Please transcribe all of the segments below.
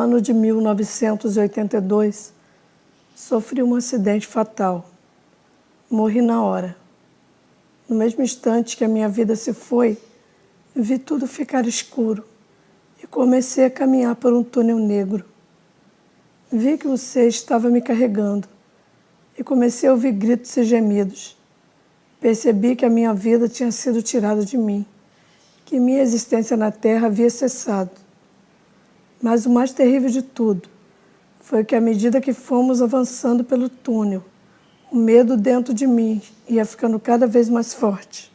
ano de 1982, sofri um acidente fatal. Morri na hora. No mesmo instante que a minha vida se foi, vi tudo ficar escuro e comecei a caminhar por um túnel negro. Vi que um ser estava me carregando e comecei a ouvir gritos e gemidos. Percebi que a minha vida tinha sido tirada de mim, que minha existência na Terra havia cessado. Mas o mais terrível de tudo foi que, à medida que fomos avançando pelo túnel, o medo dentro de mim ia ficando cada vez mais forte.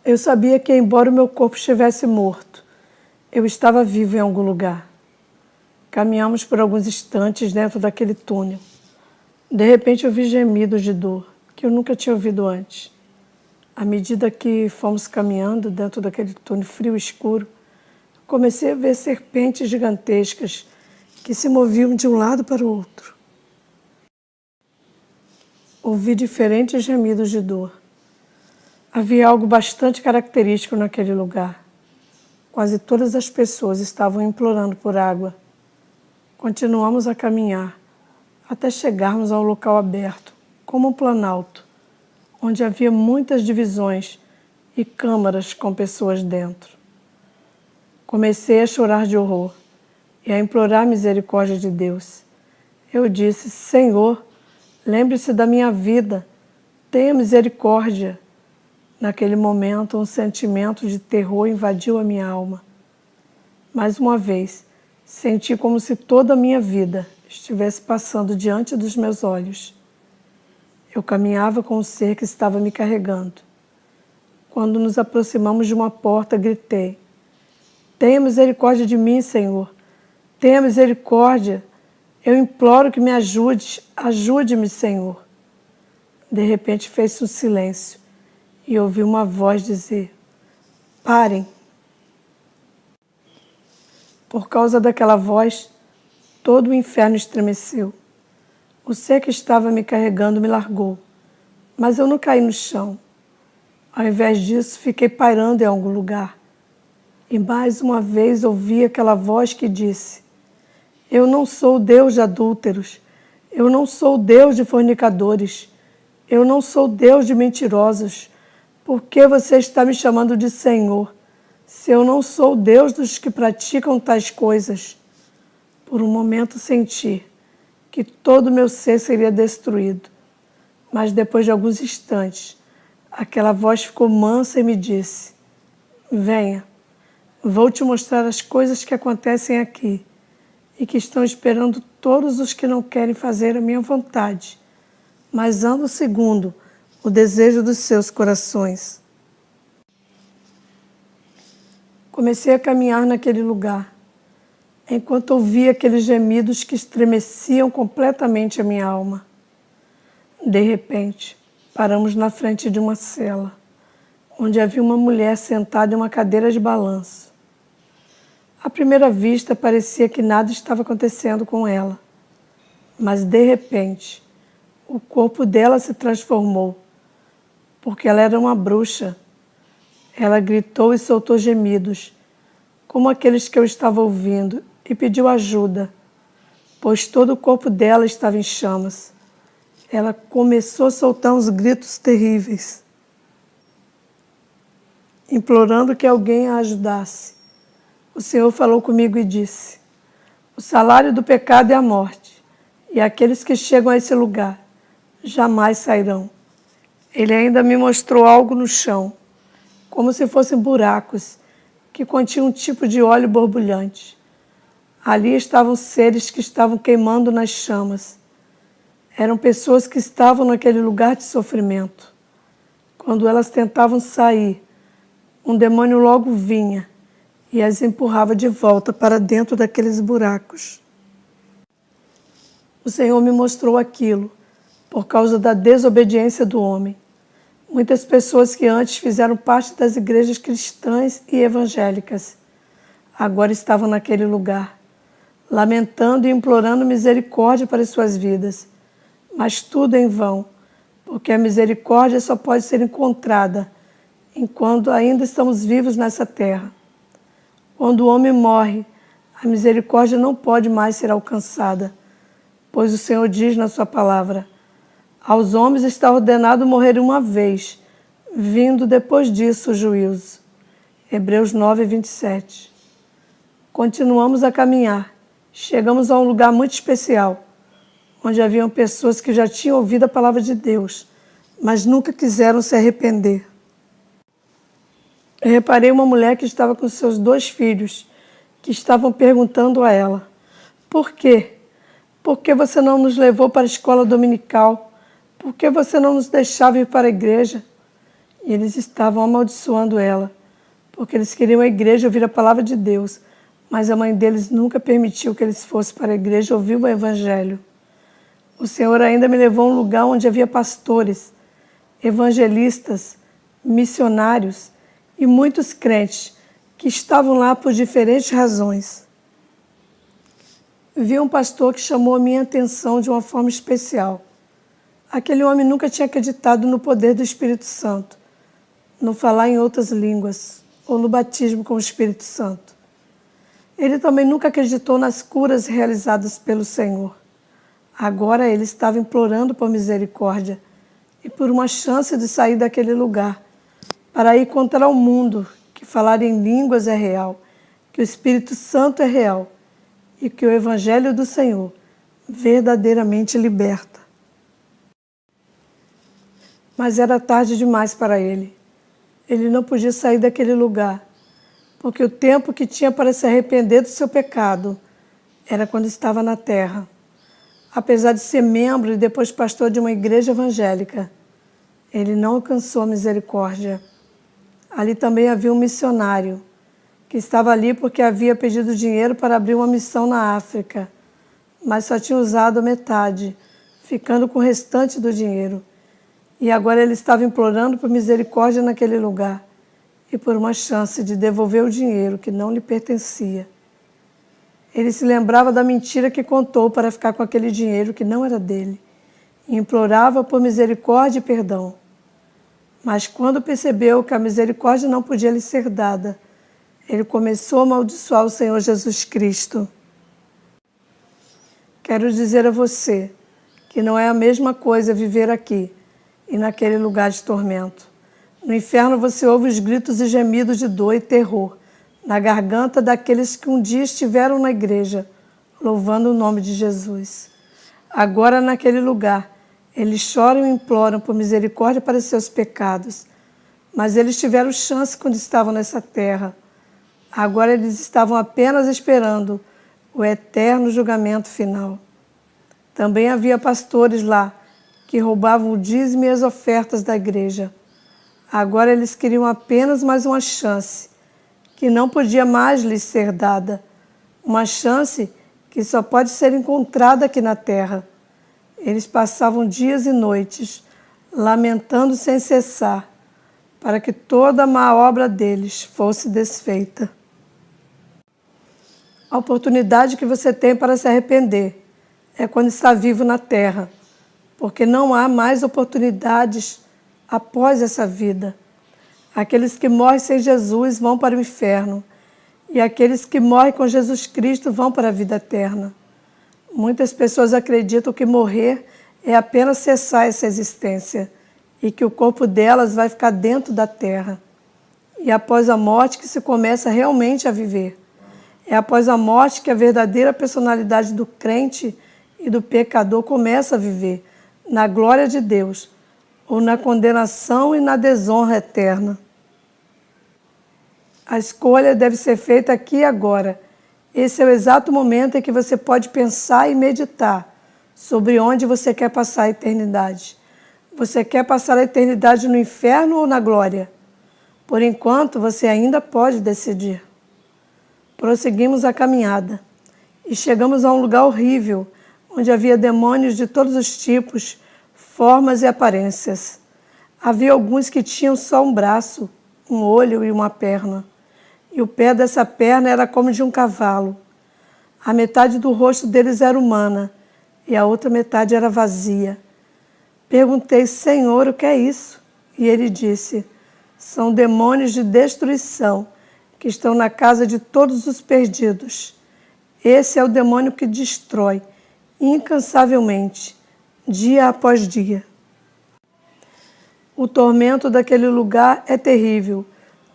Eu sabia que, embora o meu corpo estivesse morto, eu estava vivo em algum lugar. Caminhamos por alguns instantes dentro daquele túnel. De repente, ouvi gemidos de dor que eu nunca tinha ouvido antes. À medida que fomos caminhando dentro daquele túnel frio e escuro, comecei a ver serpentes gigantescas que se moviam de um lado para o outro. Ouvi diferentes gemidos de dor. Havia algo bastante característico naquele lugar. Quase todas as pessoas estavam implorando por água. Continuamos a caminhar até chegarmos a um local aberto, como um planalto, onde havia muitas divisões e câmaras com pessoas dentro. Comecei a chorar de horror e a implorar a misericórdia de Deus. Eu disse: Senhor, lembre-se da minha vida, tenha misericórdia. Naquele momento, um sentimento de terror invadiu a minha alma. Mais uma vez, senti como se toda a minha vida estivesse passando diante dos meus olhos. Eu caminhava com um ser que estava me carregando. Quando nos aproximamos de uma porta, gritei: Tenha misericórdia de mim, Senhor. Tenha misericórdia. Eu imploro que me ajude. Ajude-me, Senhor. De repente fez-se um silêncio e ouvi uma voz dizer: Parem. Por causa daquela voz, todo o inferno estremeceu. O ser que estava me carregando me largou, mas eu não caí no chão. Ao invés disso, fiquei pairando em algum lugar. E mais uma vez ouvi aquela voz que disse: Eu não sou o Deus de adúlteros, eu não sou o Deus de fornicadores, eu não sou o Deus de mentirosos. Por que você está me chamando de Senhor, se eu não sou o Deus dos que praticam tais coisas? Por um momento senti que todo o meu ser seria destruído, mas depois de alguns instantes, aquela voz ficou mansa e me disse: Venha, vou te mostrar as coisas que acontecem aqui e que estão esperando todos os que não querem fazer a minha vontade, mas andam segundo o desejo dos seus corações. Comecei a caminhar naquele lugar, enquanto ouvia aqueles gemidos que estremeciam completamente a minha alma. De repente, paramos na frente de uma cela, onde havia uma mulher sentada em uma cadeira de balanço. À primeira vista, parecia que nada estava acontecendo com ela, mas de repente, o corpo dela se transformou, porque ela era uma bruxa. Ela gritou e soltou gemidos, como aqueles que eu estava ouvindo, e pediu ajuda, pois todo o corpo dela estava em chamas. Ela começou a soltar uns gritos terríveis, implorando que alguém a ajudasse. O Senhor falou comigo e disse: O salário do pecado é a morte, e aqueles que chegam a esse lugar jamais sairão. Ele ainda me mostrou algo no chão, como se fossem buracos, que continham um tipo de óleo borbulhante. Ali estavam seres que estavam queimando nas chamas. Eram pessoas que estavam naquele lugar de sofrimento. Quando elas tentavam sair, um demônio logo vinha e as empurrava de volta para dentro daqueles buracos. O Senhor me mostrou aquilo por causa da desobediência do homem. Muitas pessoas que antes fizeram parte das igrejas cristãs e evangélicas agora estavam naquele lugar, lamentando e implorando misericórdia para as suas vidas. Mas tudo em vão, porque a misericórdia só pode ser encontrada enquanto ainda estamos vivos nessa terra. Quando o homem morre, A misericórdia não pode mais ser alcançada, pois o Senhor diz na sua palavra: aos homens está ordenado morrer uma vez, vindo depois disso o juízo. Hebreus 9, 27. Continuamos a caminhar. Chegamos a um lugar muito especial, onde haviam pessoas que já tinham ouvido a palavra de Deus, mas nunca quiseram se arrepender. Eu reparei uma mulher que estava com seus 2 filhos, que estavam perguntando a ela: por quê? Por que você não nos levou para a escola dominical? Por que você não nos deixava ir para a igreja? E eles estavam amaldiçoando ela, porque eles queriam a igreja ouvir a palavra de Deus, mas a mãe deles nunca permitiu que eles fossem para a igreja ouvir o evangelho. O Senhor ainda me levou a um lugar onde havia pastores, evangelistas, missionários e muitos crentes que estavam lá por diferentes razões. Vi um pastor que chamou a minha atenção de uma forma especial. Aquele homem nunca tinha acreditado no poder do Espírito Santo, no falar em outras línguas ou no batismo com o Espírito Santo. Ele também nunca acreditou nas curas realizadas pelo Senhor. Agora ele estava implorando por misericórdia e por uma chance de sair daquele lugar, para ir contra o mundo, que falar em línguas é real, que o Espírito Santo é real e que o Evangelho do Senhor verdadeiramente liberta. Mas era tarde demais para ele. Ele não podia sair daquele lugar, porque o tempo que tinha para se arrepender do seu pecado era quando estava na terra. Apesar de ser membro e depois pastor de uma igreja evangélica, ele não alcançou a misericórdia. Ali também havia um missionário, que estava ali porque havia pedido dinheiro para abrir uma missão na África, mas só tinha usado a metade, ficando com o restante do dinheiro. E agora ele estava implorando por misericórdia naquele lugar e por uma chance de devolver o dinheiro que não lhe pertencia. Ele se lembrava da mentira que contou para ficar com aquele dinheiro que não era dele e implorava por misericórdia e perdão. Mas quando percebeu que a misericórdia não podia lhe ser dada, ele começou a amaldiçoar o Senhor Jesus Cristo. Quero dizer a você que não é a mesma coisa viver aqui e naquele lugar de tormento. No inferno você ouve os gritos e gemidos de dor e terror na garganta daqueles que um dia estiveram na igreja, louvando o nome de Jesus. Agora, naquele lugar, eles choram e imploram por misericórdia para seus pecados, mas eles tiveram chance quando estavam nessa terra. Agora eles estavam apenas esperando o eterno julgamento final. Também havia pastores lá que roubavam o dízimo e as ofertas da igreja. Agora eles queriam apenas mais uma chance, que não podia mais lhes ser dada. Uma chance que só pode ser encontrada aqui na terra. Eles passavam dias e noites lamentando sem cessar, para que toda a má obra deles fosse desfeita. A oportunidade que você tem para se arrepender é quando está vivo na terra, porque não há mais oportunidades após essa vida. Aqueles que morrem sem Jesus vão para o inferno, e aqueles que morrem com Jesus Cristo vão para a vida eterna. Muitas pessoas acreditam que morrer é apenas cessar essa existência e que o corpo delas vai ficar dentro da terra. E após a morte que se começa realmente a viver. É após a morte que a verdadeira personalidade do crente e do pecador começa a viver, na glória de Deus, ou na condenação e na desonra eterna. A escolha deve ser feita aqui e agora. Esse é o exato momento em que você pode pensar e meditar sobre onde você quer passar a eternidade. Você quer passar a eternidade no inferno ou na glória? Por enquanto, você ainda pode decidir. Prosseguimos a caminhada e chegamos a um lugar horrível, onde havia demônios de todos os tipos, formas e aparências. Havia alguns que tinham só um braço, um olho e uma perna. E o pé dessa perna era como de um cavalo. A metade do rosto deles era humana e a outra metade era vazia. Perguntei: Senhor, o que é isso? E ele disse: são demônios de destruição que estão na casa de todos os perdidos. Esse é o demônio que destrói incansavelmente, dia após dia. O tormento daquele lugar é terrível,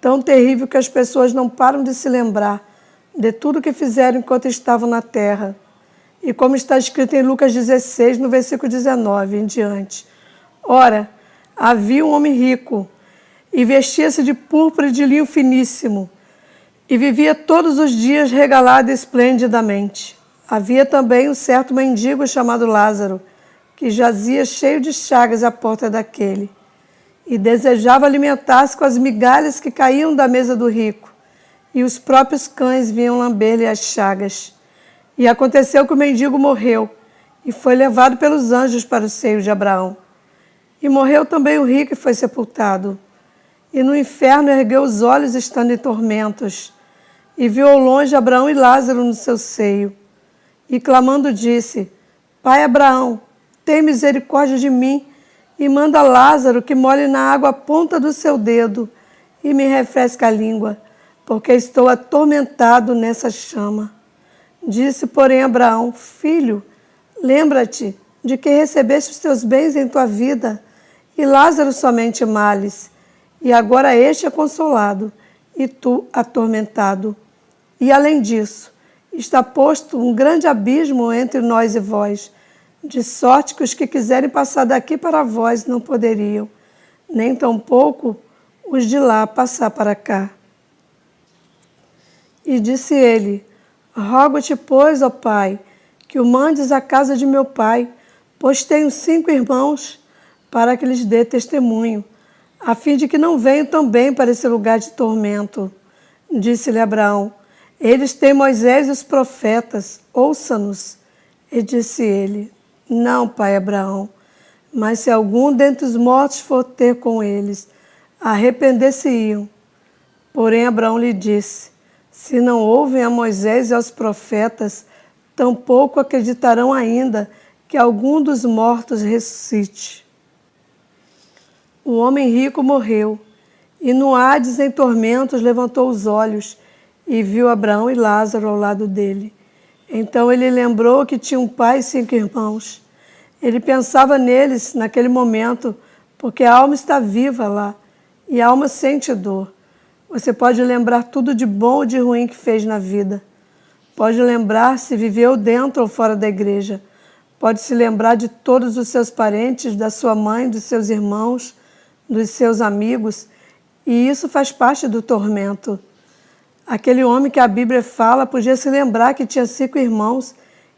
tão terrível que as pessoas não param de se lembrar de tudo que fizeram enquanto estavam na terra. E como está escrito em Lucas 16, no versículo 19 em diante. Ora, havia um homem rico, e vestia-se de púrpura e de linho finíssimo, e vivia todos os dias regalado esplendidamente. Havia também um certo mendigo chamado Lázaro, que jazia cheio de chagas à porta daquele, e desejava alimentar-se com as migalhas que caíam da mesa do rico, e os próprios cães vinham lamber-lhe as chagas. E aconteceu que o mendigo morreu, e foi levado pelos anjos para o seio de Abraão. E morreu também o rico e foi sepultado. E no inferno ergueu os olhos estando em tormentos, e viu ao longe Abraão e Lázaro no seu seio. E clamando disse: Pai Abraão, tem misericórdia de mim, e manda Lázaro que molhe na água a ponta do seu dedo, e me refresque a língua, porque estou atormentado nessa chama. Disse, porém, Abraão: Filho, lembra-te de que recebeste os teus bens em tua vida, e Lázaro somente males. E agora este é consolado, e tu atormentado. E além disso, está posto um grande abismo entre nós e vós, de sorte que os que quiserem passar daqui para vós não poderiam, nem tampouco os de lá passar para cá. E disse ele: Rogo-te, pois, ó Pai, que o mandes à casa de meu pai, pois tenho 5 irmãos, para que lhes dê testemunho, a fim de que não venham também para esse lugar de tormento. Disse-lhe Abraão: Eles têm Moisés e os profetas, ouça-nos. E disse ele: Não, pai Abraão, mas se algum dentre os mortos for ter com eles, arrepender-se-iam. Porém Abraão lhe disse: Se não ouvem a Moisés e aos profetas, tampouco acreditarão ainda que algum dos mortos ressuscite. O homem rico morreu, e no Hades, em tormentos, levantou os olhos e viu Abraão e Lázaro ao lado dele. Então ele lembrou que tinha um pai e 5 irmãos. Ele pensava neles naquele momento, porque a alma está viva lá, e a alma sente dor. Você pode lembrar tudo de bom ou de ruim que fez na vida. Pode lembrar se viveu dentro ou fora da igreja. Pode se lembrar de todos os seus parentes, da sua mãe, dos seus irmãos, dos seus amigos, e isso faz parte do tormento. Aquele homem que a Bíblia fala podia se lembrar que tinha 5 irmãos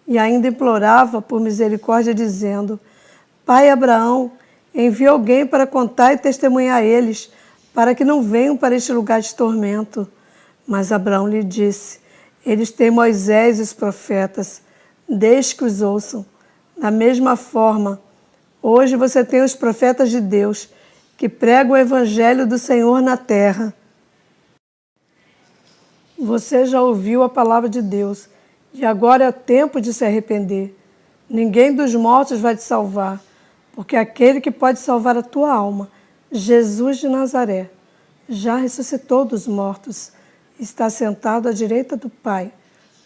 e ainda implorava por misericórdia, dizendo: Pai Abraão, envia alguém para contar e testemunhar a eles, para que não venham para este lugar de tormento. Mas Abraão lhe disse: Eles têm Moisés e os profetas, deixe que os ouçam. Da mesma forma, hoje você tem os profetas de Deus, que pregam o evangelho do Senhor na terra. Você já ouviu a palavra de Deus, e agora é tempo de se arrepender. Ninguém dos mortos vai te salvar, porque aquele que pode salvar a tua alma, Jesus de Nazaré, já ressuscitou dos mortos, está sentado à direita do Pai,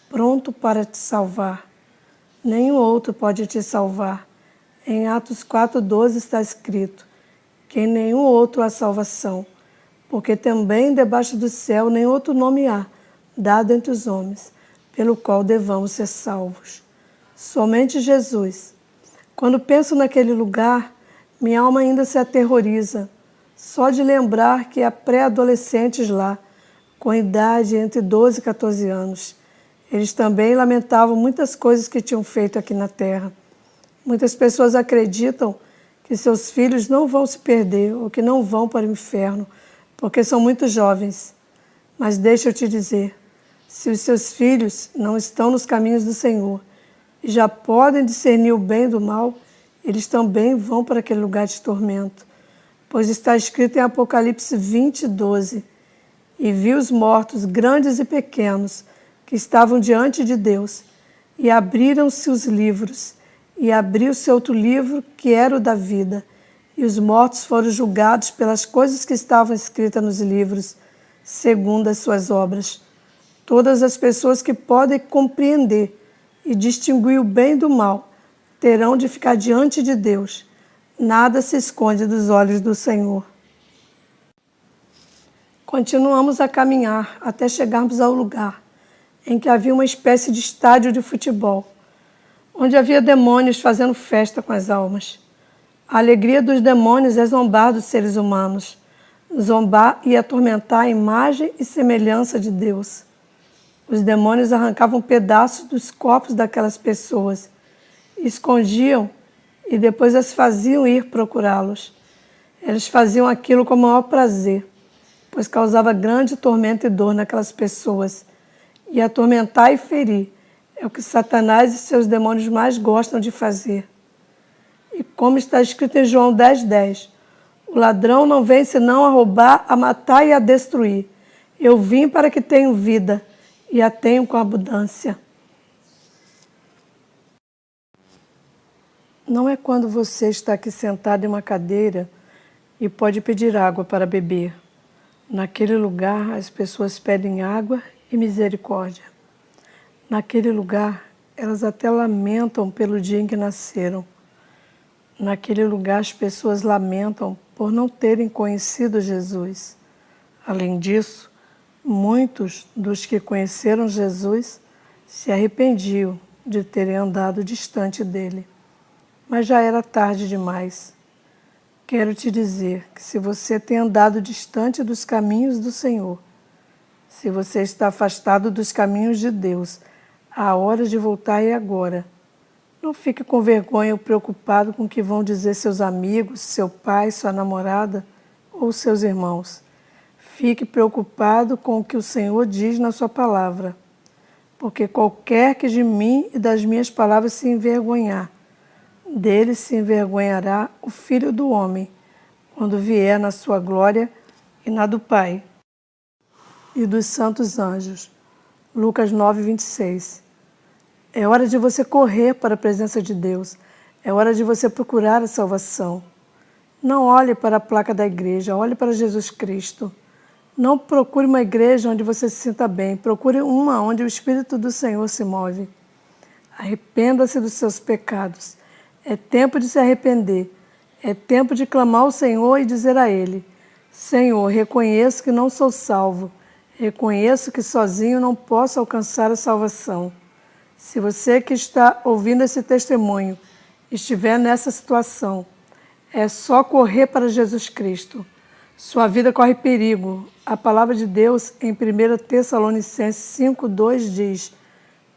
pronto para te salvar. Nenhum outro pode te salvar. Em Atos 4:12 está escrito: que em nenhum outro há salvação, porque também debaixo do céu nem outro nome há, dado entre os homens, pelo qual devamos ser salvos. Somente Jesus. Quando penso naquele lugar, minha alma ainda se aterroriza, só de lembrar que há pré-adolescentes lá, com idade entre 12 e 14 anos. Eles também lamentavam muitas coisas que tinham feito aqui na terra. Muitas pessoas acreditam que seus filhos não vão se perder ou que não vão para o inferno, porque são muito jovens. Mas deixa eu te dizer, se os seus filhos não estão nos caminhos do Senhor e já podem discernir o bem do mal, eles também vão para aquele lugar de tormento. Pois está escrito em Apocalipse 20:12, e vi os mortos, grandes e pequenos, que estavam diante de Deus, e abriram-se os livros, e abriu-se outro livro, que era o da vida, e os mortos foram julgados pelas coisas que estavam escritas nos livros, segundo as suas obras. Todas as pessoas que podem compreender e distinguir o bem do mal terão de ficar diante de Deus. Nada se esconde dos olhos do Senhor. Continuamos a caminhar até chegarmos ao lugar em que havia uma espécie de estádio de futebol, onde havia demônios fazendo festa com as almas. A alegria dos demônios é zombar dos seres humanos, zombar e atormentar a imagem e semelhança de Deus. Os demônios arrancavam pedaços dos corpos daquelas pessoas, escondiam e depois as faziam ir procurá-los. Eles faziam aquilo com o maior prazer, pois causava grande tormento e dor naquelas pessoas. E atormentar e ferir é o que Satanás e seus demônios mais gostam de fazer. E como está escrito em João 10:10, o ladrão não vem senão a roubar, a matar e a destruir. Eu vim para que tenham vida e a tenham com abundância. Não é quando você está aqui sentado em uma cadeira e pode pedir água para beber. Naquele lugar, as pessoas pedem água e misericórdia. Naquele lugar, elas até lamentam pelo dia em que nasceram. Naquele lugar, as pessoas lamentam por não terem conhecido Jesus. Além disso, muitos dos que conheceram Jesus se arrependiam de terem andado distante dele. Mas já era tarde demais. Quero te dizer que se você tem andado distante dos caminhos do Senhor, se você está afastado dos caminhos de Deus, a hora de voltar é agora. Não fique com vergonha ou preocupado com o que vão dizer seus amigos, seu pai, sua namorada ou seus irmãos. Fique preocupado com o que o Senhor diz na sua palavra, porque qualquer que de mim e das minhas palavras se envergonhar, dele se envergonhará o Filho do Homem, quando vier na sua glória e na do Pai e dos santos anjos. Lucas 9:26. É hora de você correr para a presença de Deus. É hora de você procurar a salvação. Não olhe para a placa da igreja, olhe para Jesus Cristo. Não procure uma igreja onde você se sinta bem, procure uma onde o Espírito do Senhor se move. Arrependa-se dos seus pecados. É tempo de se arrepender. É tempo de clamar ao Senhor e dizer a Ele: Senhor, reconheço que não sou salvo. Reconheço que sozinho não posso alcançar a salvação. Se você que está ouvindo esse testemunho estiver nessa situação, é só correr para Jesus Cristo. Sua vida corre perigo. A palavra de Deus em 1 Tessalonicenses 5:2 diz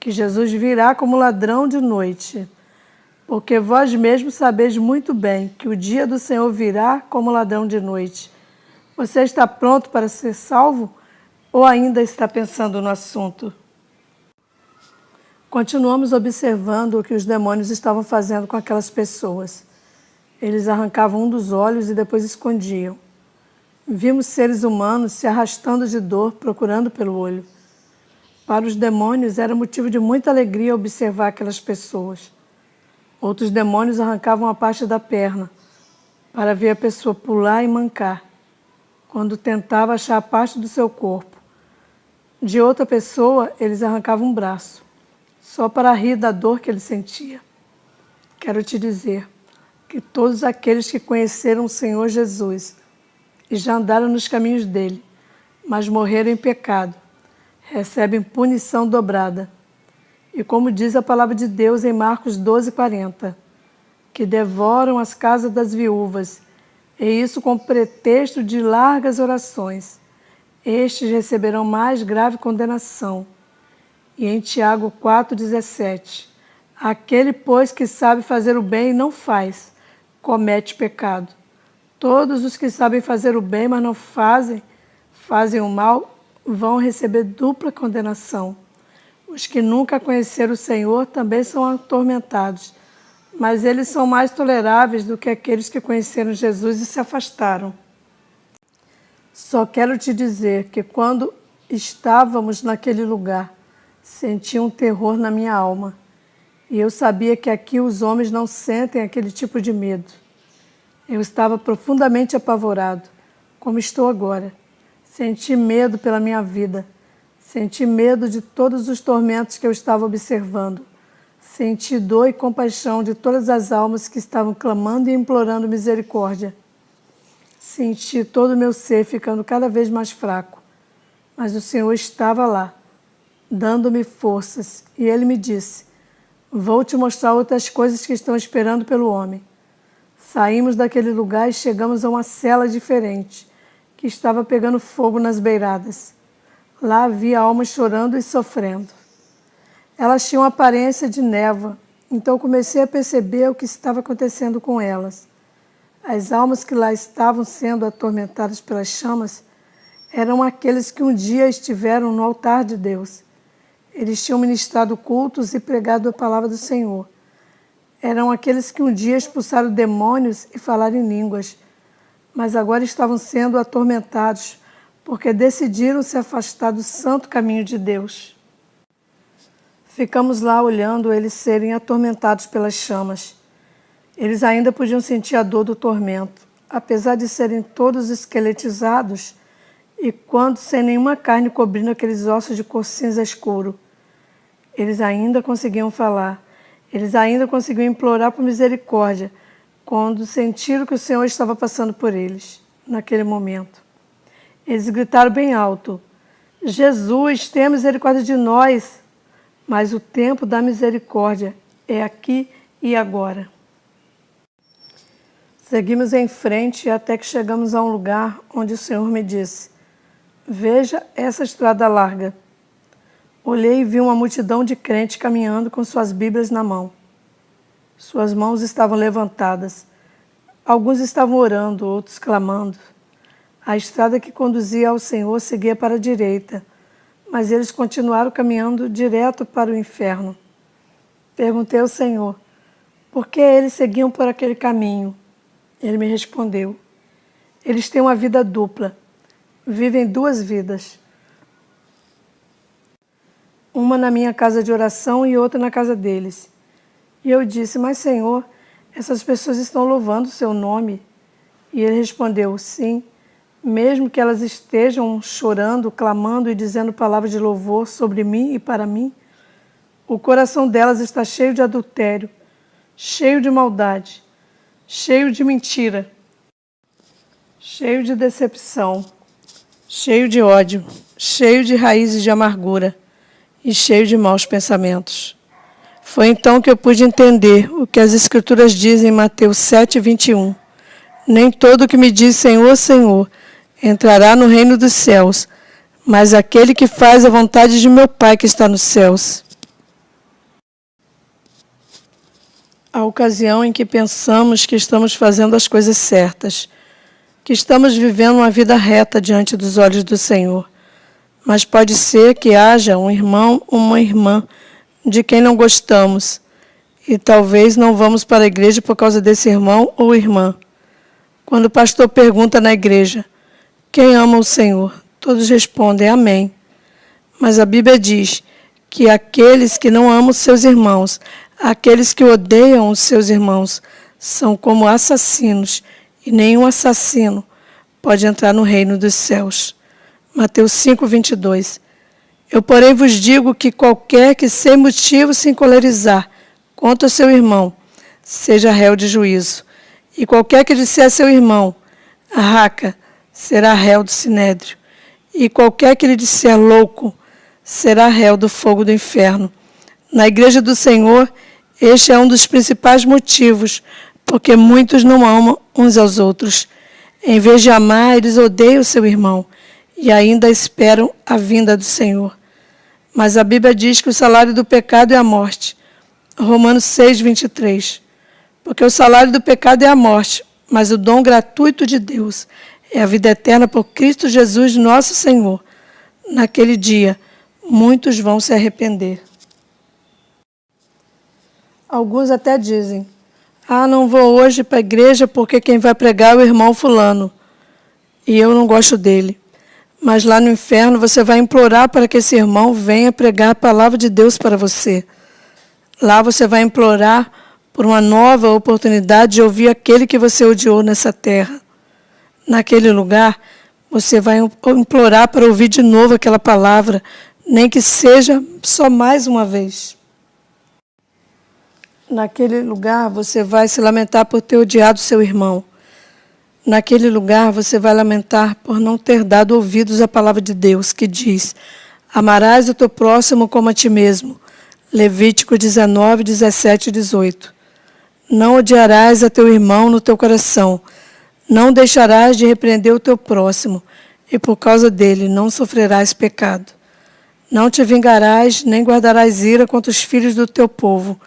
que Jesus virá como ladrão de noite. Porque vós mesmos sabeis muito bem que o dia do Senhor virá como ladrão de noite. Você está pronto para ser salvo ou ainda está pensando no assunto? Continuamos observando o que os demônios estavam fazendo com aquelas pessoas. Eles arrancavam um dos olhos e depois escondiam. Vimos seres humanos se arrastando de dor, procurando pelo olho. Para os demônios era motivo de muita alegria observar aquelas pessoas. Outros demônios arrancavam a parte da perna, para ver a pessoa pular e mancar, quando tentava achar a parte do seu corpo. De outra pessoa, eles arrancavam um braço, só para rir da dor que ele sentia. Quero te dizer que todos aqueles que conheceram o Senhor Jesus e já andaram nos caminhos dele, mas morreram em pecado, recebem punição dobrada. E como diz a palavra de Deus em Marcos 12:40, que devoram as casas das viúvas, e isso com pretexto de largas orações. Estes receberão mais grave condenação. E em Tiago 4:17, aquele, pois, que sabe fazer o bem e não faz, comete pecado. Todos os que sabem fazer o bem, mas não fazem o mal, vão receber dupla condenação. Os que nunca conheceram o Senhor também são atormentados, mas eles são mais toleráveis do que aqueles que conheceram Jesus e se afastaram. Só quero te dizer que quando estávamos naquele lugar, senti um terror na minha alma. E eu sabia que aqui os homens não sentem aquele tipo de medo. Eu estava profundamente apavorado, como estou agora. Senti medo pela minha vida. Senti medo de todos os tormentos que eu estava observando. Senti dor e compaixão de todas as almas que estavam clamando e implorando misericórdia. Senti todo o meu ser ficando cada vez mais fraco. Mas o Senhor estava lá, dando-me forças, e Ele me disse: vou te mostrar outras coisas que estão esperando pelo homem. Saímos daquele lugar e chegamos a uma cela diferente, que estava pegando fogo nas beiradas. Lá havia almas chorando e sofrendo. Elas tinham aparência de névoa, então comecei a perceber o que estava acontecendo com elas. As almas que lá estavam sendo atormentadas pelas chamas eram aqueles que um dia estiveram no altar de Deus. Eles tinham ministrado cultos e pregado a palavra do Senhor. Eram aqueles que um dia expulsaram demônios e falaram em línguas, mas agora estavam sendo atormentados porque decidiram se afastar do santo caminho de Deus. Ficamos lá olhando eles serem atormentados pelas chamas. Eles ainda podiam sentir a dor do tormento, apesar de serem todos esqueletizados e quando sem nenhuma carne cobrindo aqueles ossos de cor cinza escuro. Eles ainda conseguiam falar, eles ainda conseguiam implorar por misericórdia quando sentiram que o Senhor estava passando por eles, naquele momento. Eles gritaram bem alto: Jesus, tenha misericórdia de nós! Mas o tempo da misericórdia é aqui e agora. Seguimos em frente até que chegamos a um lugar onde o Senhor me disse: veja essa estrada larga. Olhei e vi uma multidão de crentes caminhando com suas Bíblias na mão. Suas mãos estavam levantadas. Alguns estavam orando, outros clamando. A estrada que conduzia ao Senhor seguia para a direita, mas eles continuaram caminhando direto para o inferno. Perguntei ao Senhor, por que eles seguiam por aquele caminho? Ele me respondeu: eles têm uma vida dupla, vivem duas vidas. Uma na minha casa de oração e outra na casa deles. E eu disse: mas Senhor, essas pessoas estão louvando o seu nome. E ele respondeu: sim, mesmo que elas estejam chorando, clamando e dizendo palavras de louvor sobre mim e para mim, o coração delas está cheio de adultério, cheio de maldade, cheio de mentira, cheio de decepção, cheio de ódio, cheio de raízes de amargura e cheio de maus pensamentos. Foi então que eu pude entender o que as Escrituras dizem em Mateus 7:21. Nem todo que me diz Senhor, Senhor, entrará no reino dos céus, mas aquele que faz a vontade de meu Pai que está nos céus. A ocasião em que pensamos que estamos fazendo as coisas certas, que estamos vivendo uma vida reta diante dos olhos do Senhor. Mas pode ser que haja um irmão ou uma irmã de quem não gostamos e talvez não vamos para a igreja por causa desse irmão ou irmã. Quando o pastor pergunta na igreja: quem ama o Senhor? Todos respondem amém. Mas a Bíblia diz que aqueles que não amam seus irmãos, aqueles que odeiam os seus irmãos, são como assassinos, e nenhum assassino pode entrar no reino dos céus. Mateus 5:22. Eu, porém, vos digo que qualquer que sem motivo se encolerizar contra o seu irmão, seja réu de juízo. E qualquer que disser a seu irmão, arraca, será réu do sinédrio. E qualquer que lhe disser louco, será réu do fogo do inferno. Na igreja do Senhor, este é um dos principais motivos, porque muitos não amam uns aos outros. Em vez de amar, eles odeiam o seu irmão e ainda esperam a vinda do Senhor. Mas a Bíblia diz que o salário do pecado é a morte. Romanos 6:23. Porque o salário do pecado é a morte, mas o dom gratuito de Deus é a vida eterna por Cristo Jesus, nosso Senhor. Naquele dia, muitos vão se arrepender. Alguns até dizem: não vou hoje para a igreja porque quem vai pregar é o irmão fulano. E eu não gosto dele. Mas lá no inferno você vai implorar para que esse irmão venha pregar a palavra de Deus para você. Lá você vai implorar por uma nova oportunidade de ouvir aquele que você odiou nessa terra. Naquele lugar, você vai implorar para ouvir de novo aquela palavra, nem que seja só mais uma vez. Naquele lugar você vai se lamentar por ter odiado seu irmão. Naquele lugar você vai lamentar por não ter dado ouvidos à palavra de Deus, que diz: amarás o teu próximo como a ti mesmo. Levítico 19, 17 e 18. Não odiarás a teu irmão no teu coração. Não deixarás de repreender o teu próximo, e por causa dele não sofrerás pecado. Não te vingarás, nem guardarás ira contra os filhos do teu povo,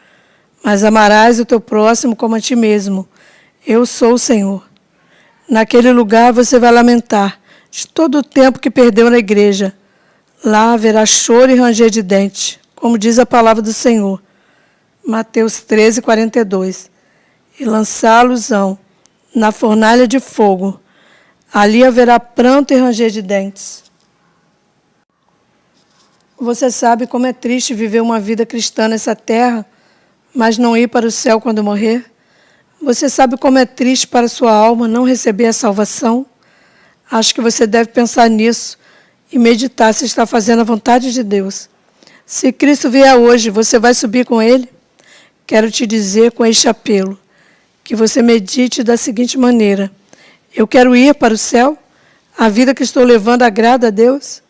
mas amarás o teu próximo como a ti mesmo. Eu sou o Senhor. Naquele lugar você vai lamentar de todo o tempo que perdeu na igreja. Lá haverá choro e ranger de dente, como diz a palavra do Senhor. Mateus 13, 42. E lançá-los-ão na fornalha de fogo. Ali haverá pranto e ranger de dentes. Você sabe como é triste viver uma vida cristã nessa terra, mas não ir para o céu quando morrer? Você sabe como é triste para sua alma não receber a salvação? Acho que você deve pensar nisso e meditar se está fazendo a vontade de Deus. Se Cristo vier hoje, você vai subir com Ele? Quero te dizer com este apelo, que você medite da seguinte maneira: eu quero ir para o céu? A vida que estou levando agrada a Deus?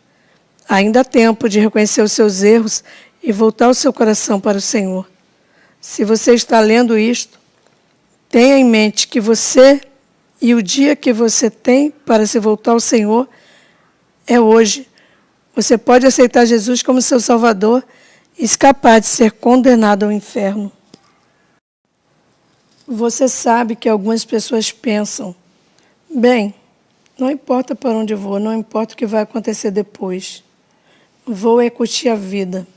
Ainda há tempo de reconhecer os seus erros e voltar o seu coração para o Senhor. Se você está lendo isto, tenha em mente que você e o dia que você tem para se voltar ao Senhor é hoje. Você pode aceitar Jesus como seu Salvador e escapar de ser condenado ao inferno. Você sabe que algumas pessoas pensam: bem, não importa para onde vou, não importa o que vai acontecer depois. Vou é curtir a vida.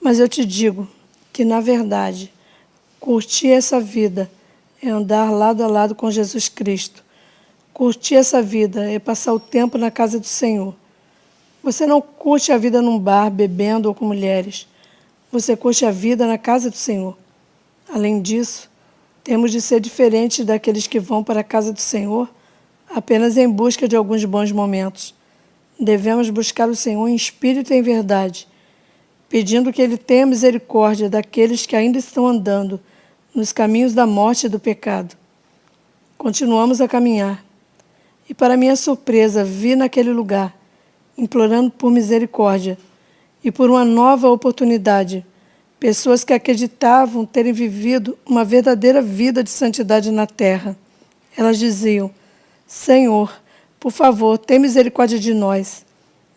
Mas eu te digo que, na verdade, curtir essa vida é andar lado a lado com Jesus Cristo. Curtir essa vida é passar o tempo na casa do Senhor. Você não curte a vida num bar, bebendo ou com mulheres. Você curte a vida na casa do Senhor. Além disso, temos de ser diferentes daqueles que vão para a casa do Senhor apenas em busca de alguns bons momentos. Devemos buscar o Senhor em espírito e em verdade, pedindo que Ele tenha misericórdia daqueles que ainda estão andando nos caminhos da morte e do pecado. Continuamos a caminhar. E, para minha surpresa, vi naquele lugar, implorando por misericórdia e por uma nova oportunidade, pessoas que acreditavam terem vivido uma verdadeira vida de santidade na terra. Elas diziam: Senhor, por favor, tem misericórdia de nós.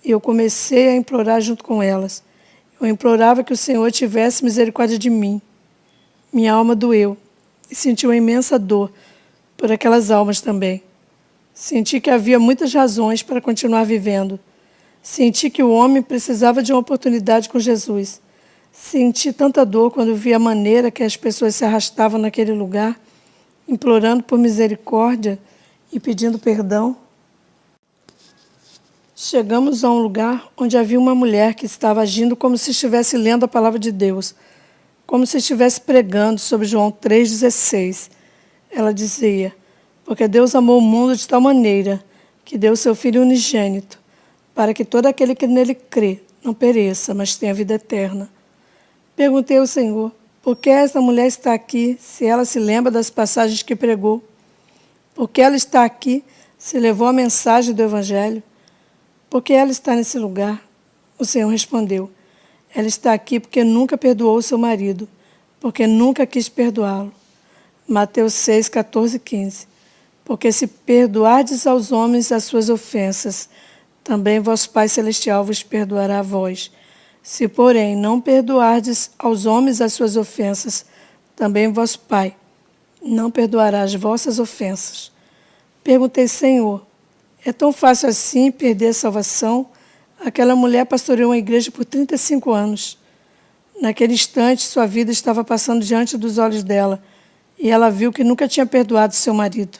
E eu comecei a implorar junto com elas. Eu implorava que o Senhor tivesse misericórdia de mim. Minha alma doeu e senti uma imensa dor por aquelas almas também. Senti que havia muitas razões para continuar vivendo. Senti que o homem precisava de uma oportunidade com Jesus. Senti tanta dor quando vi a maneira que as pessoas se arrastavam naquele lugar, implorando por misericórdia e pedindo perdão. Chegamos a um lugar onde havia uma mulher que estava agindo como se estivesse lendo a palavra de Deus, como se estivesse pregando sobre João 3,16. Ela dizia: porque Deus amou o mundo de tal maneira que deu seu Filho unigênito, para que todo aquele que nele crê não pereça, mas tenha vida eterna. Perguntei ao Senhor: por que esta mulher está aqui, se ela se lembra das passagens que pregou? Por que ela está aqui, se levou a mensagem do Evangelho? Por que ela está nesse lugar? O Senhor respondeu: ela está aqui porque nunca perdoou seu marido, porque nunca quis perdoá-lo. Mateus 6, 14 e 15. Porque se perdoardes aos homens as suas ofensas, também vosso Pai Celestial vos perdoará a vós. Se, porém, não perdoardes aos homens as suas ofensas, também vosso Pai não perdoará as vossas ofensas. Perguntei: Senhor, é tão fácil assim perder a salvação? Aquela mulher pastoreou uma igreja por 35 anos. Naquele instante, sua vida estava passando diante dos olhos dela, e ela viu que nunca tinha perdoado seu marido.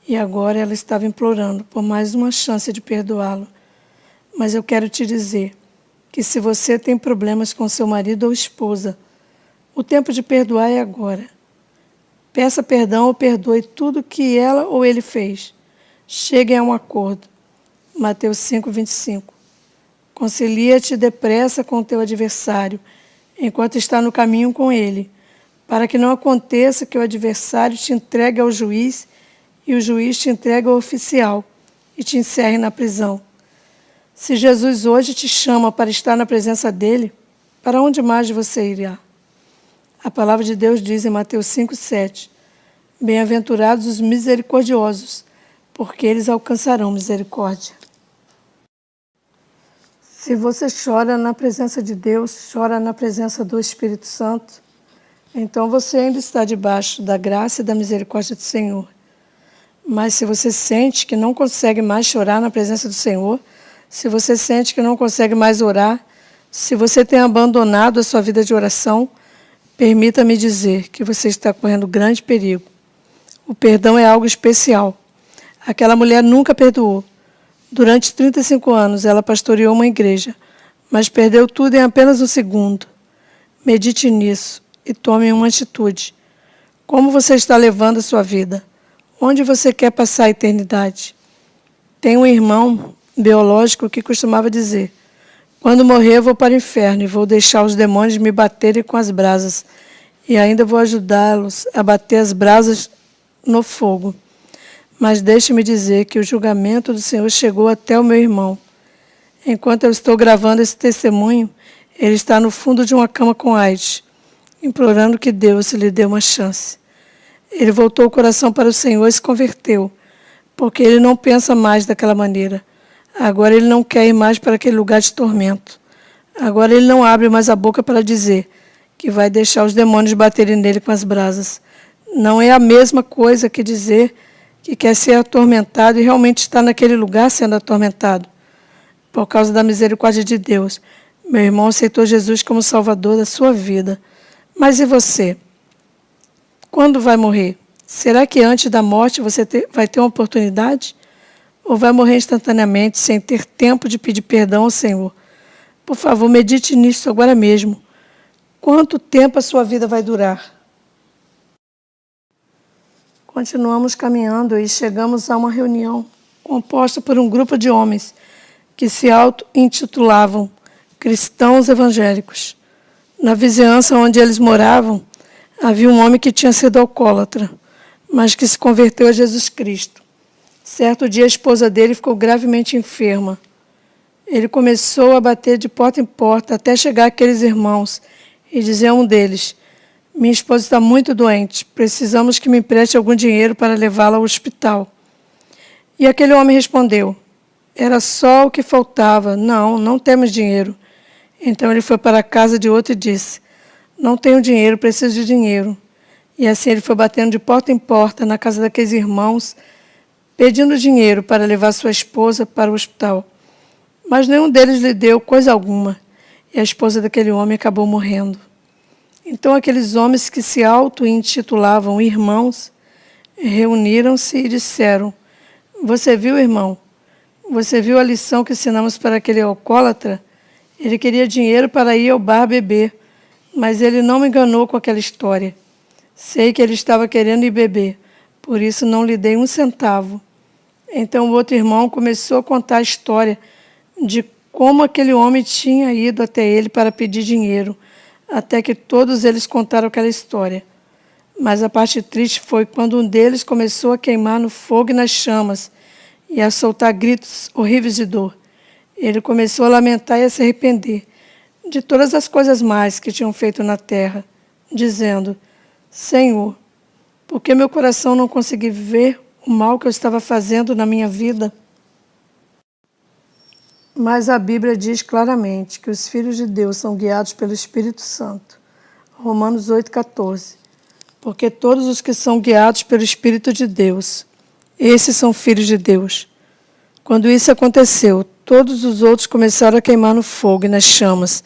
E agora ela estava implorando por mais uma chance de perdoá-lo. Mas eu quero te dizer que se você tem problemas com seu marido ou esposa, o tempo de perdoar é agora. Peça perdão ou perdoe tudo que ela ou ele fez. Cheguem a um acordo. Mateus 5, 25. Concilia-te depressa com o teu adversário, enquanto está no caminho com ele, para que não aconteça que o adversário te entregue ao juiz e o juiz te entregue ao oficial e te encerre na prisão. Se Jesus hoje te chama para estar na presença dele, para onde mais você irá? A palavra de Deus diz em Mateus 5,7: Bem-aventurados os misericordiosos, porque eles alcançarão misericórdia. Se você chora na presença de Deus, chora na presença do Espírito Santo, então você ainda está debaixo da graça e da misericórdia do Senhor. Mas se você sente que não consegue mais chorar na presença do Senhor, se você sente que não consegue mais orar, se você tem abandonado a sua vida de oração, permita-me dizer que você está correndo grande perigo. O perdão é algo especial. Aquela mulher nunca perdoou. Durante 35 anos, ela pastoreou uma igreja, mas perdeu tudo em apenas um segundo. Medite nisso e tome uma atitude. Como você está levando a sua vida? Onde você quer passar a eternidade? Tem um irmão biológico que costumava dizer: quando morrer, vou para o inferno e vou deixar os demônios me baterem com as brasas, e ainda vou ajudá-los a bater as brasas no fogo. Mas deixe-me dizer que o julgamento do Senhor chegou até o meu irmão. Enquanto eu estou gravando esse testemunho, ele está no fundo de uma cama com AIDS, implorando que Deus lhe dê uma chance. Ele voltou o coração para o Senhor e se converteu, porque ele não pensa mais daquela maneira. Agora ele não quer ir mais para aquele lugar de tormento. Agora ele não abre mais a boca para dizer que vai deixar os demônios baterem nele com as brasas. Não é a mesma coisa que dizer que quer ser atormentado e realmente está naquele lugar sendo atormentado. Por causa da misericórdia de Deus, meu irmão aceitou Jesus como Salvador da sua vida. Mas e você? Quando vai morrer? Será que antes da morte você vai ter uma oportunidade? Ou vai morrer instantaneamente, sem ter tempo de pedir perdão ao Senhor? Por favor, medite nisso agora mesmo. Quanto tempo a sua vida vai durar? Continuamos caminhando e chegamos a uma reunião composta por um grupo de homens que se auto-intitulavam cristãos evangélicos. Na vizinhança onde eles moravam, havia um homem que tinha sido alcoólatra, mas que se converteu a Jesus Cristo. Certo dia, a esposa dele ficou gravemente enferma. Ele começou a bater de porta em porta até chegar àqueles irmãos e dizer a um deles: minha esposa está muito doente, precisamos que me empreste algum dinheiro para levá-la ao hospital. E aquele homem respondeu: era só o que faltava, não temos dinheiro. Então ele foi para a casa de outro e disse: não tenho dinheiro, preciso de dinheiro. E assim ele foi batendo de porta em porta na casa daqueles irmãos, pedindo dinheiro para levar sua esposa para o hospital. Mas nenhum deles lhe deu coisa alguma, e a esposa daquele homem acabou morrendo. Então aqueles homens que se auto-intitulavam irmãos reuniram-se e disseram: você viu, irmão? Você viu a lição que ensinamos para aquele alcoólatra? Ele queria dinheiro para ir ao bar beber, mas ele não me enganou com aquela história. Sei que ele estava querendo ir beber, por isso não lhe dei um centavo. Então o outro irmão começou a contar a história de como aquele homem tinha ido até ele para pedir dinheiro, até que todos eles contaram aquela história. Mas a parte triste foi quando um deles começou a queimar no fogo e nas chamas e a soltar gritos horríveis de dor. Ele começou a lamentar e a se arrepender de todas as coisas más que tinham feito na terra, dizendo: Senhor, por que meu coração não conseguiu ver o mal que eu estava fazendo na minha vida? Mas a Bíblia diz claramente que os filhos de Deus são guiados pelo Espírito Santo. Romanos 8,14. Porque todos os que são guiados pelo Espírito de Deus, esses são filhos de Deus. Quando isso aconteceu, todos os outros começaram a queimar no fogo e nas chamas.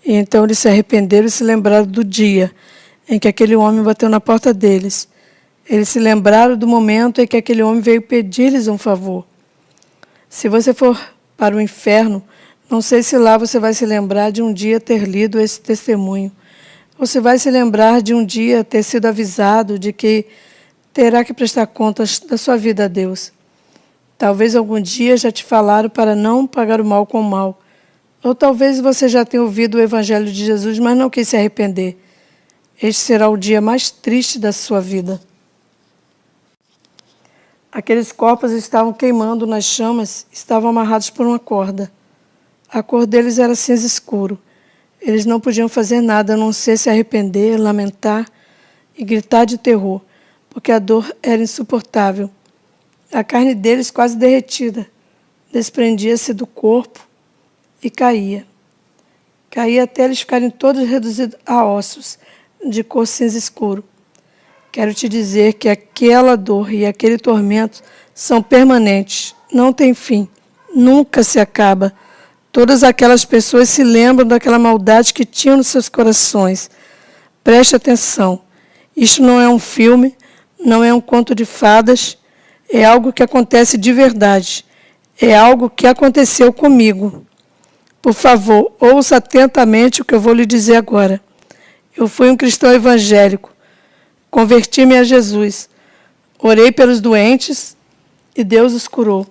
E então eles se arrependeram e se lembraram do dia em que aquele homem bateu na porta deles. Eles se lembraram do momento em que aquele homem veio pedir-lhes um favor. Se você for para o inferno, não sei se lá você vai se lembrar de um dia ter lido esse testemunho. Você vai se lembrar de um dia ter sido avisado de que terá que prestar contas da sua vida a Deus. Talvez algum dia já te falaram para não pagar o mal com o mal. Ou talvez você já tenha ouvido o Evangelho de Jesus, mas não quis se arrepender. Este será o dia mais triste da sua vida. Aqueles corpos estavam queimando nas chamas, estavam amarrados por uma corda. A cor deles era cinza escuro. Eles não podiam fazer nada a não ser se arrepender, lamentar e gritar de terror, porque a dor era insuportável. A carne deles, quase derretida, desprendia-se do corpo e caía. Caía até eles ficarem todos reduzidos a ossos, de cor cinza escuro. Quero te dizer que aquela dor e aquele tormento são permanentes, não tem fim, nunca se acaba. Todas aquelas pessoas se lembram daquela maldade que tinham nos seus corações. Preste atenção, isto não é um filme, não é um conto de fadas, é algo que acontece de verdade, é algo que aconteceu comigo. Por favor, ouça atentamente o que eu vou lhe dizer agora. Eu fui um cristão evangélico. Converti-me a Jesus. Orei pelos doentes e Deus os curou.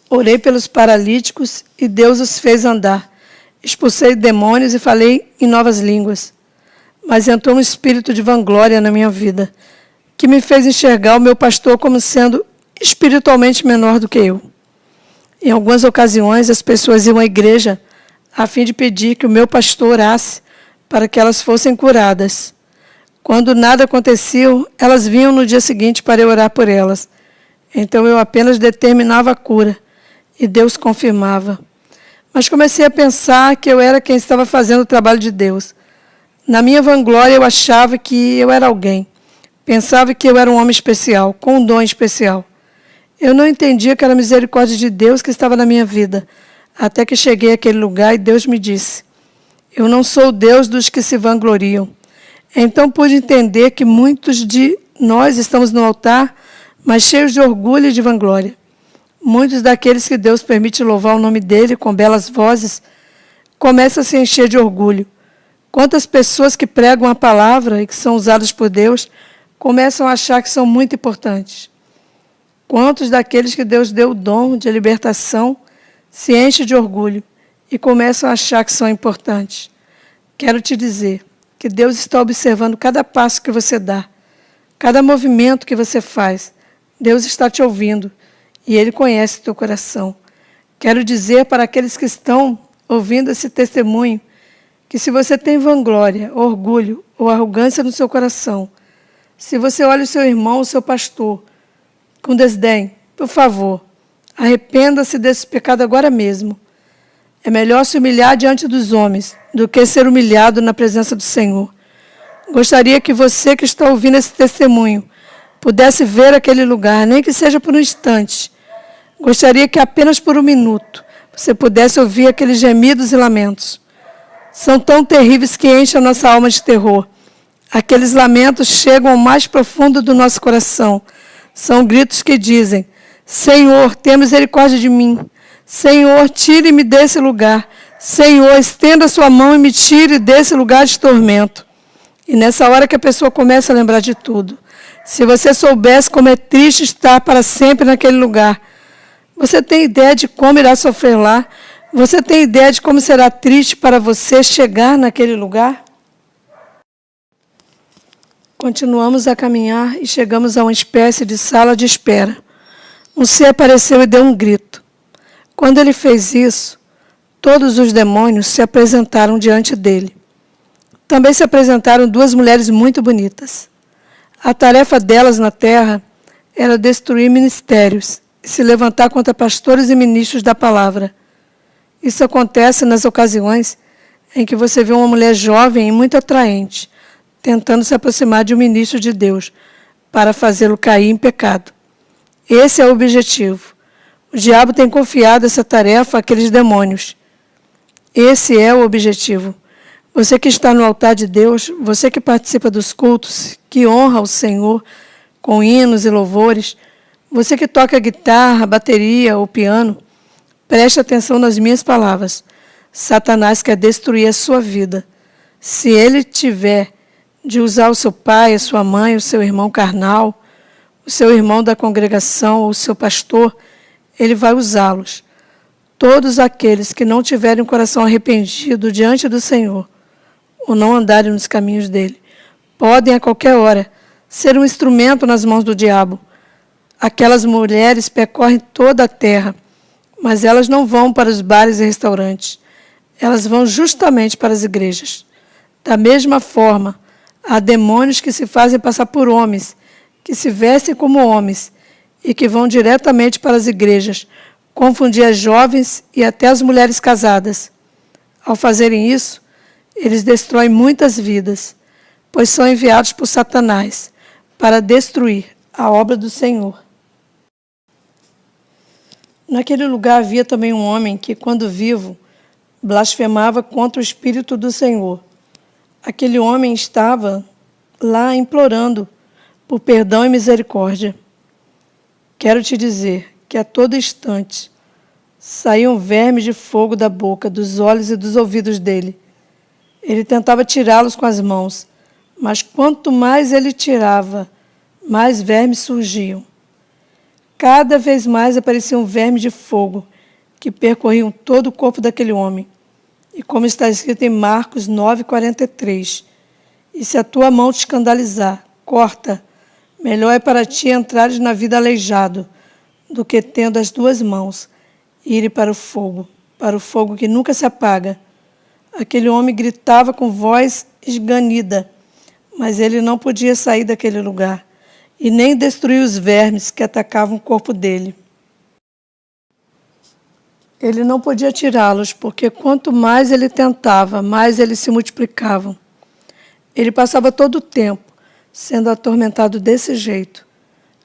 Orei pelos paralíticos e Deus os fez andar. Expulsei demônios e falei em novas línguas. Mas entrou um espírito de vanglória na minha vida, que me fez enxergar o meu pastor como sendo espiritualmente menor do que eu. Em algumas ocasiões, as pessoas iam à igreja a fim de pedir que o meu pastor orasse para que elas fossem curadas. Quando nada acontecia, elas vinham no dia seguinte para eu orar por elas. Então eu apenas determinava a cura e Deus confirmava. Mas comecei a pensar que eu era quem estava fazendo o trabalho de Deus. Na minha vanglória eu achava que eu era alguém. Pensava que eu era um homem especial, com um dom especial. Eu não entendia que era a misericórdia de Deus que estava na minha vida, até que cheguei àquele lugar e Deus me disse: eu não sou o Deus dos que se vangloriam. Então pude entender que muitos de nós estamos no altar, mas cheios de orgulho e de vanglória. Muitos daqueles que Deus permite louvar o nome dele com belas vozes, começam a se encher de orgulho. Quantas pessoas que pregam a palavra e que são usadas por Deus, começam a achar que são muito importantes. Quantos daqueles que Deus deu o dom de libertação se enchem de orgulho e começam a achar que são importantes. Quero te dizer que Deus está observando cada passo que você dá, cada movimento que você faz. Deus está te ouvindo e Ele conhece o teu coração. Quero dizer para aqueles que estão ouvindo esse testemunho que se você tem vanglória, orgulho ou arrogância no seu coração, se você olha o seu irmão, o seu pastor, com desdém, por favor, arrependa-se desse pecado agora mesmo. É melhor se humilhar diante dos homens do que ser humilhado na presença do Senhor. Gostaria que você que está ouvindo esse testemunho pudesse ver aquele lugar, nem que seja por um instante. Gostaria que apenas por um minuto você pudesse ouvir aqueles gemidos e lamentos. São tão terríveis que enchem a nossa alma de terror. Aqueles lamentos chegam ao mais profundo do nosso coração. São gritos que dizem: Senhor, tenha misericórdia de mim. Senhor, tire-me desse lugar. Senhor, estenda a sua mão e me tire desse lugar de tormento. E nessa hora que a pessoa começa a lembrar de tudo. Se você soubesse como é triste estar para sempre naquele lugar. Você tem ideia de como irá sofrer lá? Você tem ideia de como será triste para você chegar naquele lugar? Continuamos a caminhar e chegamos a uma espécie de sala de espera. Um ser apareceu e deu um grito. Quando ele fez isso, todos os demônios se apresentaram diante dele. Também se apresentaram duas mulheres muito bonitas. A tarefa delas na terra era destruir ministérios e se levantar contra pastores e ministros da palavra. Isso acontece nas ocasiões em que você vê uma mulher jovem e muito atraente, tentando se aproximar de um ministro de Deus, para fazê-lo cair em pecado. Esse é o objetivo. O diabo tem confiado essa tarefa àqueles demônios. Esse é o objetivo. Você que está no altar de Deus, você que participa dos cultos, que honra o Senhor com hinos e louvores, você que toca guitarra, bateria ou piano, preste atenção nas minhas palavras. Satanás quer destruir a sua vida. Se ele tiver de usar o seu pai, a sua mãe, o seu irmão carnal, o seu irmão da congregação ou o seu pastor, ele vai usá-los. Todos aqueles que não tiverem o coração arrependido diante do Senhor, ou não andarem nos caminhos dele, podem a qualquer hora ser um instrumento nas mãos do diabo. Aquelas mulheres percorrem toda a terra, mas elas não vão para os bares e restaurantes. Elas vão justamente para as igrejas. Da mesma forma, há demônios que se fazem passar por homens, que se vestem como homens e que vão diretamente para as igrejas, confundir as jovens e até as mulheres casadas. Ao fazerem isso, eles destroem muitas vidas, pois são enviados por Satanás para destruir a obra do Senhor. Naquele lugar havia também um homem que, quando vivo, blasfemava contra o Espírito do Senhor. Aquele homem estava lá implorando por perdão e misericórdia. Quero te dizer que a todo instante saíam vermes de fogo da boca, dos olhos e dos ouvidos dele. Ele tentava tirá-los com as mãos, mas quanto mais ele tirava, mais vermes surgiam. Cada vez mais apareciam vermes de fogo que percorriam todo o corpo daquele homem. E como está escrito em Marcos 9,43, e se a tua mão te escandalizar, corta. Melhor é para ti entrares na vida aleijado, do que tendo as duas mãos, ir para o fogo que nunca se apaga. Aquele homem gritava com voz esganida, mas ele não podia sair daquele lugar, e nem destruir os vermes que atacavam o corpo dele. Ele não podia tirá-los, porque quanto mais ele tentava, mais eles se multiplicavam. Ele passava todo o tempo sendo atormentado desse jeito.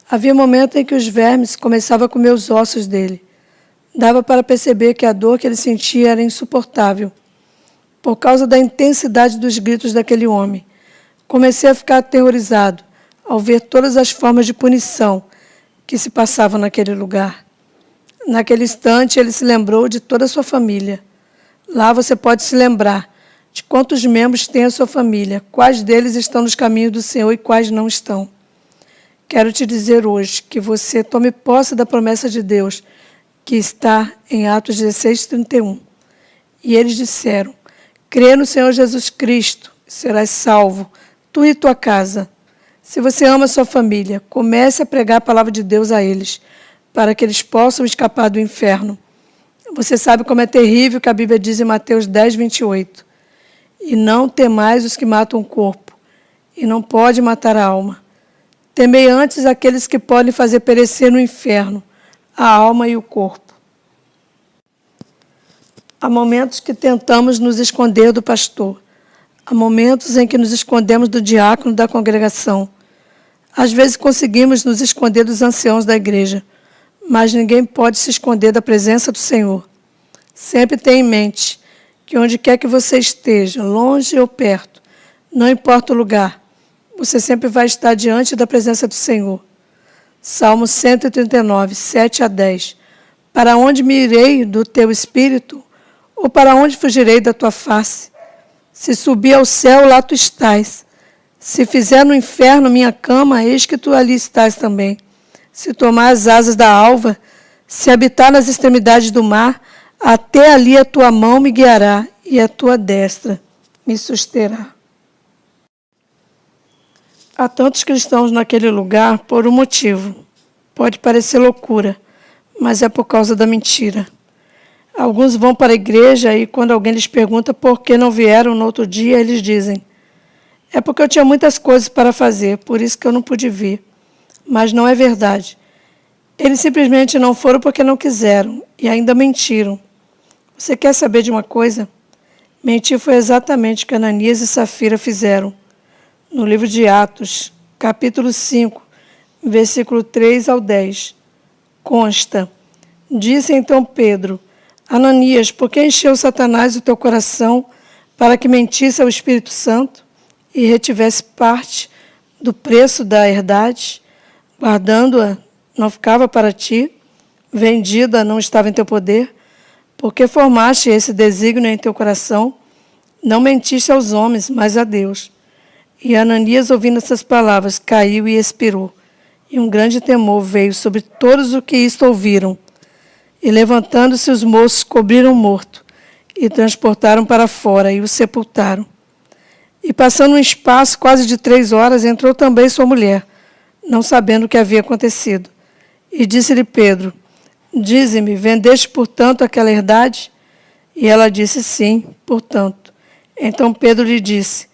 Havia momentos em que os vermes começavam a comer os ossos dele. Dava para perceber que a dor que ele sentia era insuportável, por causa da intensidade dos gritos daquele homem. Comecei a ficar aterrorizado ao ver todas as formas de punição que se passavam naquele lugar. Naquele instante, ele se lembrou de toda a sua família. Lá você pode se lembrar de quantos membros tem a sua família, quais deles estão nos caminhos do Senhor e quais não estão. Quero te dizer hoje que você tome posse da promessa de Deus, que está em Atos 16:31. E eles disseram: crê no Senhor Jesus Cristo, serás salvo, tu e tua casa. Se você ama sua família, comece a pregar a palavra de Deus a eles, para que eles possam escapar do inferno. Você sabe como é terrível que a Bíblia diz em Mateus 10:28. E não temais os que matam o corpo, e não pode matar a alma. Temei antes aqueles que podem fazer perecer no inferno a alma e o corpo. Há momentos que tentamos nos esconder do pastor. Há momentos em que nos escondemos do diácono da congregação. Às vezes conseguimos nos esconder dos anciãos da igreja, mas ninguém pode se esconder da presença do Senhor. Sempre tenha em mente que onde quer que você esteja, longe ou perto, não importa o lugar, você sempre vai estar diante da presença do Senhor. Salmo 139, 7-10. Para onde me irei do teu espírito? Ou para onde fugirei da tua face? Se subir ao céu, lá tu estás. Se fizer no inferno minha cama, eis que tu ali estás também. Se tomar as asas da alva, se habitar nas extremidades do mar, até ali a tua mão me guiará e a tua destra me susterá. Há tantos cristãos naquele lugar por um motivo. Pode parecer loucura, mas é por causa da mentira. Alguns vão para a igreja e quando alguém lhes pergunta por que não vieram no outro dia, eles dizem: é porque eu tinha muitas coisas para fazer, por isso que eu não pude vir. Mas não é verdade. Eles simplesmente não foram porque não quiseram e ainda mentiram. Você quer saber de uma coisa? Mentir foi exatamente o que Ananias e Safira fizeram. No livro de Atos, capítulo 5, versículo 3-10, consta: disse então Pedro: Ananias, por que encheu Satanás o teu coração para que mentisse ao Espírito Santo e retivesse parte do preço da herdade? Guardando-a, não ficava para ti? Vendida, não estava em teu poder? Porque formaste esse desígnio em teu coração? Não mentiste aos homens, mas a Deus. E Ananias, ouvindo essas palavras, caiu e expirou. E um grande temor veio sobre todos os que isto ouviram. E levantando-se os moços, cobriram o morto, e transportaram para fora, e o sepultaram. E passando um espaço quase de 3 horas, entrou também sua mulher, não sabendo o que havia acontecido. E disse-lhe Pedro: dize-me, vendeste, portanto, aquela herdade? E ela disse: sim, portanto. Então Pedro lhe disse: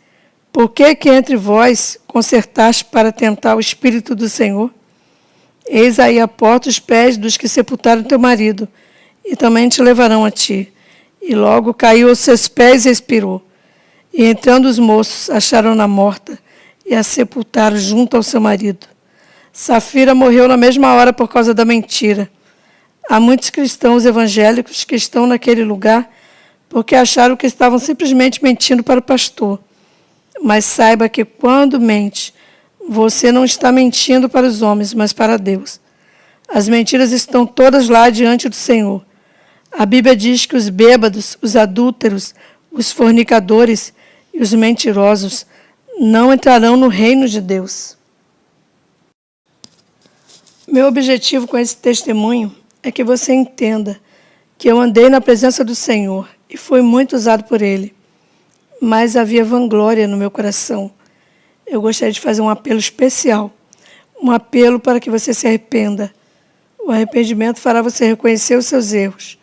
por que entre vós concertaste para tentar o Espírito do Senhor? Eis aí à porta os pés dos que sepultaram teu marido, e também te levarão a ti. E logo caiu aos seus pés e expirou. E entrando os moços, acharam-na morta, e a sepultaram junto ao seu marido. Safira morreu na mesma hora por causa da mentira. Há muitos cristãos evangélicos que estão naquele lugar porque acharam que estavam simplesmente mentindo para o pastor. Mas saiba que quando mente, você não está mentindo para os homens, mas para Deus. As mentiras estão todas lá diante do Senhor. A Bíblia diz que os bêbados, os adúlteros, os fornicadores e os mentirosos não entrarão no reino de Deus. Meu objetivo com esse testemunho é que você entenda que eu andei na presença do Senhor e fui muito usado por Ele, mas havia vanglória no meu coração. Eu gostaria de fazer um apelo especial, um apelo para que você se arrependa. O arrependimento fará você reconhecer os seus erros,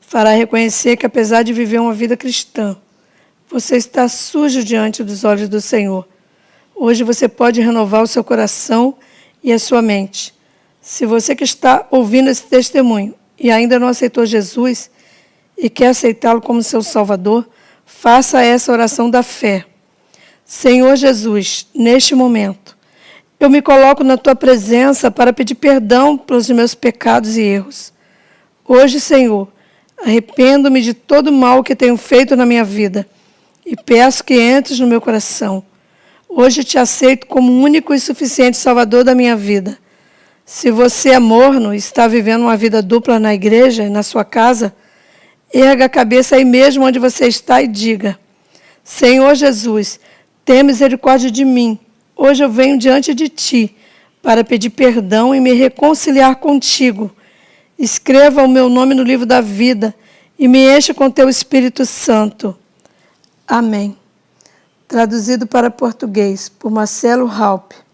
fará reconhecer que apesar de viver uma vida cristã, você está sujo diante dos olhos do Senhor. Hoje você pode renovar o seu coração e a sua mente. Se você que está ouvindo esse testemunho e ainda não aceitou Jesus e quer aceitá-lo como seu Salvador, faça essa oração da fé. Senhor Jesus, neste momento, eu me coloco na tua presença para pedir perdão pelos meus pecados e erros. Hoje, Senhor, arrependo-me de todo o mal que tenho feito na minha vida e peço que entres no meu coração. Hoje te aceito como único e suficiente Salvador da minha vida. Se você é morno e está vivendo uma vida dupla na igreja e na sua casa, erga a cabeça aí mesmo onde você está e diga: Senhor Jesus, tenha misericórdia de mim. Hoje eu venho diante de ti para pedir perdão e me reconciliar contigo. Escreva o meu nome no livro da vida e me encha com teu Espírito Santo. Amém. Traduzido para português por Marcelo Halpe.